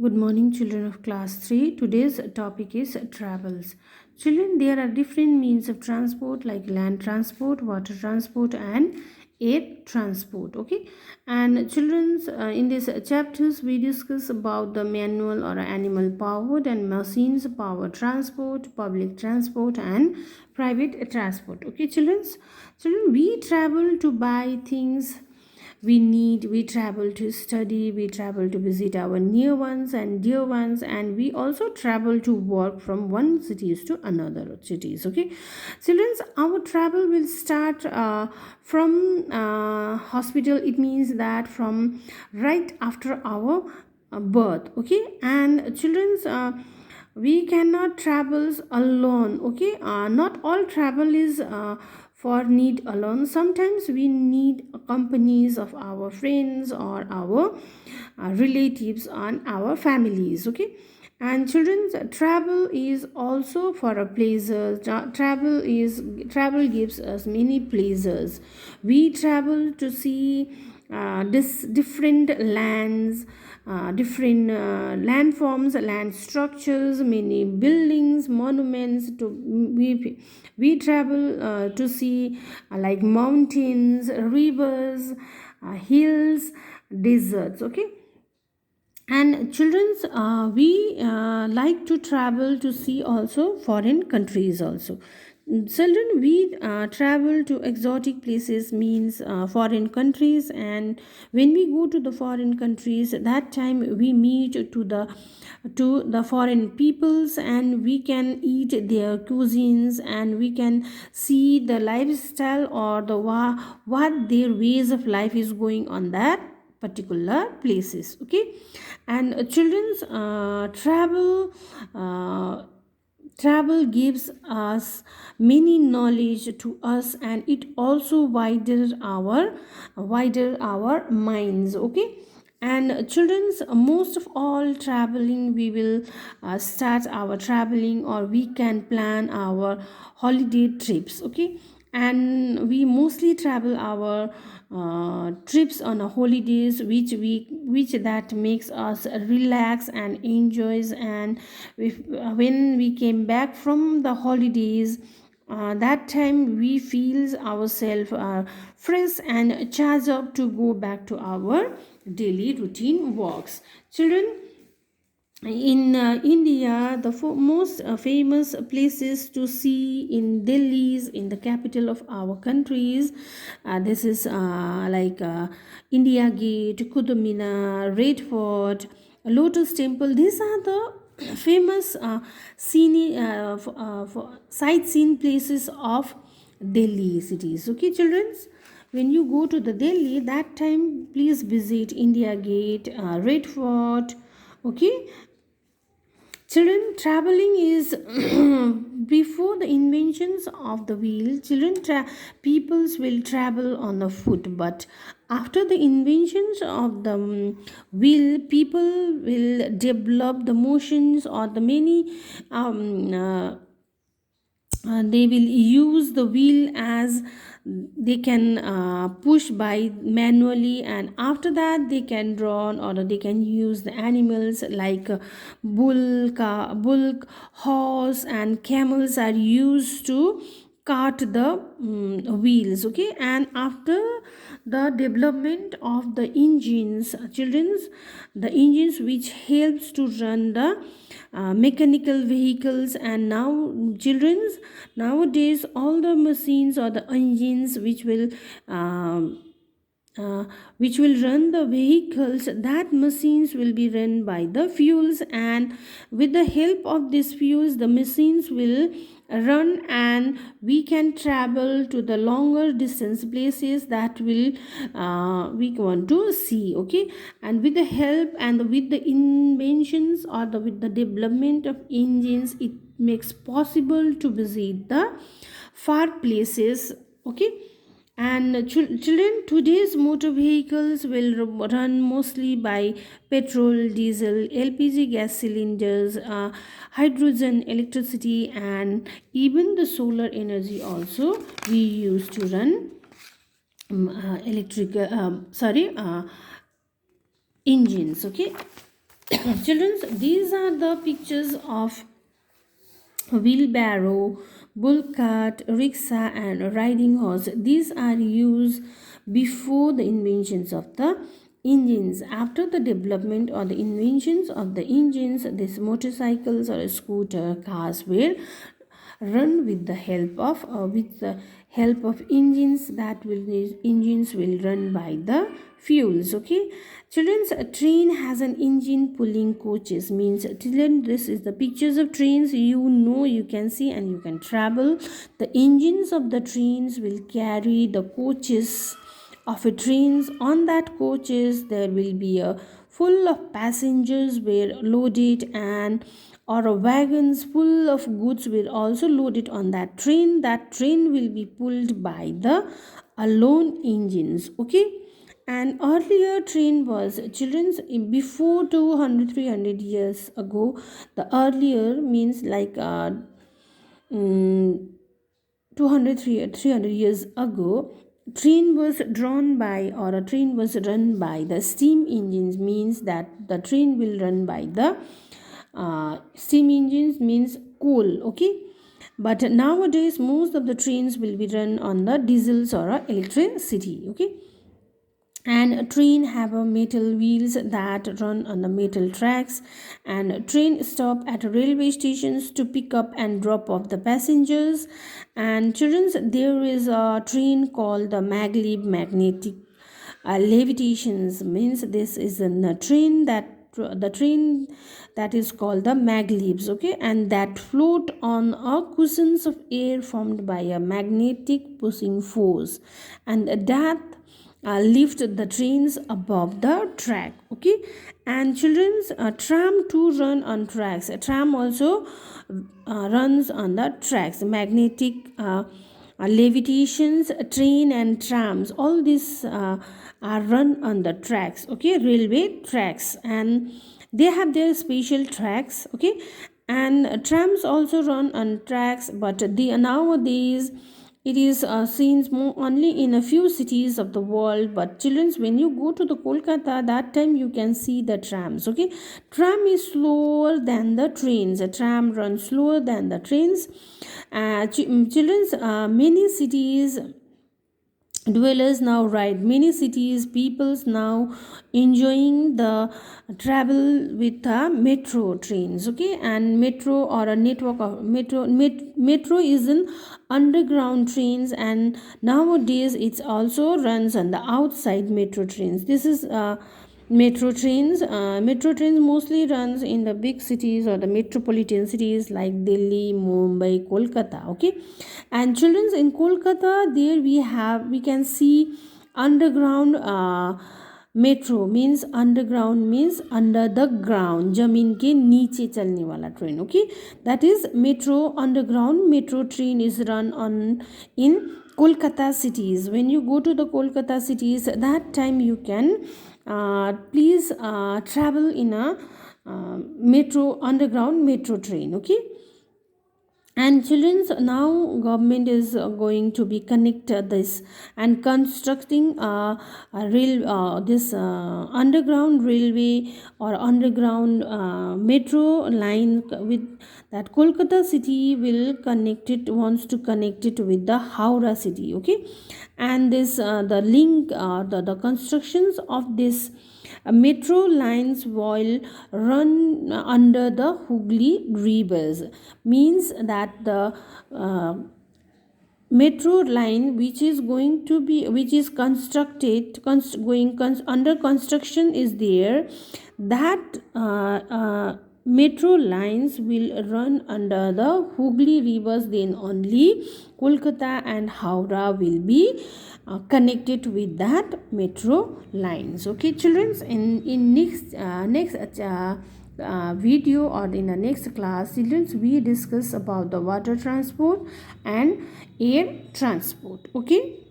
Good morning, children of class 3. Today's topic is travels. Children, there are different means of transport like land transport, water transport, and air transport. Okay, and children's in these chapters we discuss about the manual or animal powered and machines powered transport, public transport, and private transport. Okay, children, we travel to buy things we travel to study, we travel to visit our near ones and dear ones, and we also travel to work from one cities to another cities. Okay, children's, our travel will start from hospital. It means that from right after our birth. Okay, and children's we cannot travel alone. Okay, not all travel is for need alone. Sometimes we need companies of our friends or our relatives and our families. Okay, and children's travel is also for a pleasure. Travel gives us many pleasures. We travel to see this different lands, different landforms, land structures, many buildings, monuments. We travel to see like mountains, rivers, hills, deserts. Okay, and children's we like to travel to see also foreign countries also. Children, we travel to exotic places means foreign countries, and when we go to the foreign countries, that time we meet to the foreign peoples, and we can eat their cuisines, and we can see the lifestyle or what their ways of life is going on that particular places. Okay, and children's travel gives us many knowledge to us, and it also wider our minds. Okay, and children's most of all traveling, we will start our traveling, or we can plan our holiday trips. Okay, and we mostly travel our trips on a holidays, which that makes us relax and enjoys. And when we came back from the holidays, that time we feels ourselves fresh and charged up to go back to our daily routine walks. Children, in India, the most famous places to see in Delhi, is in the capital of our countries. This is like India Gate, Qutub Minar, Red Fort, Lotus Temple. These are the famous sightseeing places of Delhi cities. Okay, childrens, when you go to the Delhi, that time please visit India Gate, Red Fort. Okay, children, traveling is before the inventions of the wheel. Peoples will travel on the foot, but after the inventions of the wheel, people will develop the motions or the many they will use the wheel as they can push by manually, and after that they can draw or they can use the animals like bull, horse, and camels are used to cart the wheels. Okay, and after the development of the engines, children's, the engines which helps to run the mechanical vehicles. And now children's, nowadays all the machines or the engines which will run the vehicles, that machines will be run by the fuels, and with the help of these fuels the machines will run, and we can travel to the longer distance places that will we want to see. Okay, and with the help and with the inventions or with the development of engines, it makes possible to visit the far places. Okay, and children, today's motor vehicles will run mostly by petrol, diesel, LPG gas cylinders, hydrogen, electricity, and even the solar energy also we use to run electric sorry engines. Okay, Children, these are the pictures of wheelbarrow, bull cart, rickshaw, and riding horse. These are used before the inventions of the engines. After the development or the inventions of the engines, these motorcycles or scooter cars were run with the help of engines. That will engines will run by the fuels. Okay, children's, a train has an engine pulling coaches. Means children, this is the pictures of trains. You know, you can see and you can travel. The engines of the trains will carry the coaches of a trains. On that coaches there will be a full of passengers were loaded, and or a wagons full of goods were also loaded on that train. That train will be pulled by the alone engines. Okay, and earlier train was, children's, before 200 300 years ago. The earlier means like mm, 200 300 years ago, train was drawn by, or a train was run by the steam engines. Means that the train will run by the steam engines, means coal. Okay, but nowadays most of the trains will be run on the diesels or electricity. Okay, and a train have a metal wheels that run on the metal tracks, and a train stop at railway stations to pick up and drop off the passengers. And children's, there is a train called the magnetic levitations. Means this is a train that the train that is called the maglebs. Okay, and that float on a cushions of air formed by a magnetic pushing force, and that lift the trains above the track. Okay, and children's, tram too run on tracks. A tram also runs on the tracks. Magnetic levitations, train and trams, all these are run on the tracks. Okay, railway tracks, and they have their special tracks. Okay, and trams also run on tracks, but the nowadays it is seen more only in a few cities of the world. But childrens, when you go to the Kolkata, that time you can see the trams. Okay, tram is slower than the trains. A tram runs slower than the trains. Childrens, many cities dwellers now ride, many cities peoples now enjoying the travel with metro trains. Okay, and metro or a network of metro is an underground trains, and nowadays it's also runs on the outside metro trains. This is metro trains mostly runs in the big cities or the metropolitan cities like Delhi, Mumbai, Kolkata. Okay, and children's, in Kolkata, there we can see underground metro. Means underground means under the ground, जमीन के नीचे चलने वाला train. Okay, that is metro. Underground metro train is run on in Kolkata cities. When you go to the Kolkata cities, that time you can please travel in a metro, underground metro train. Okay, and children's, now government is going to be connected this and constructing a rail this underground railway or underground metro line with that Kolkata city will connect it, wants to connect it with the Howrah city. Okay, and this the link the constructions of this metro lines will run under the Hooghly rivers. Means that the metro line which is going to be, which is constructed under construction is there, that metro lines will run under the Hooghly rivers. Then only Kolkata and Howrah will be connected with that metro lines. Okay, children, in next video or in the next class, children, we discuss about the water transport and air transport. Okay.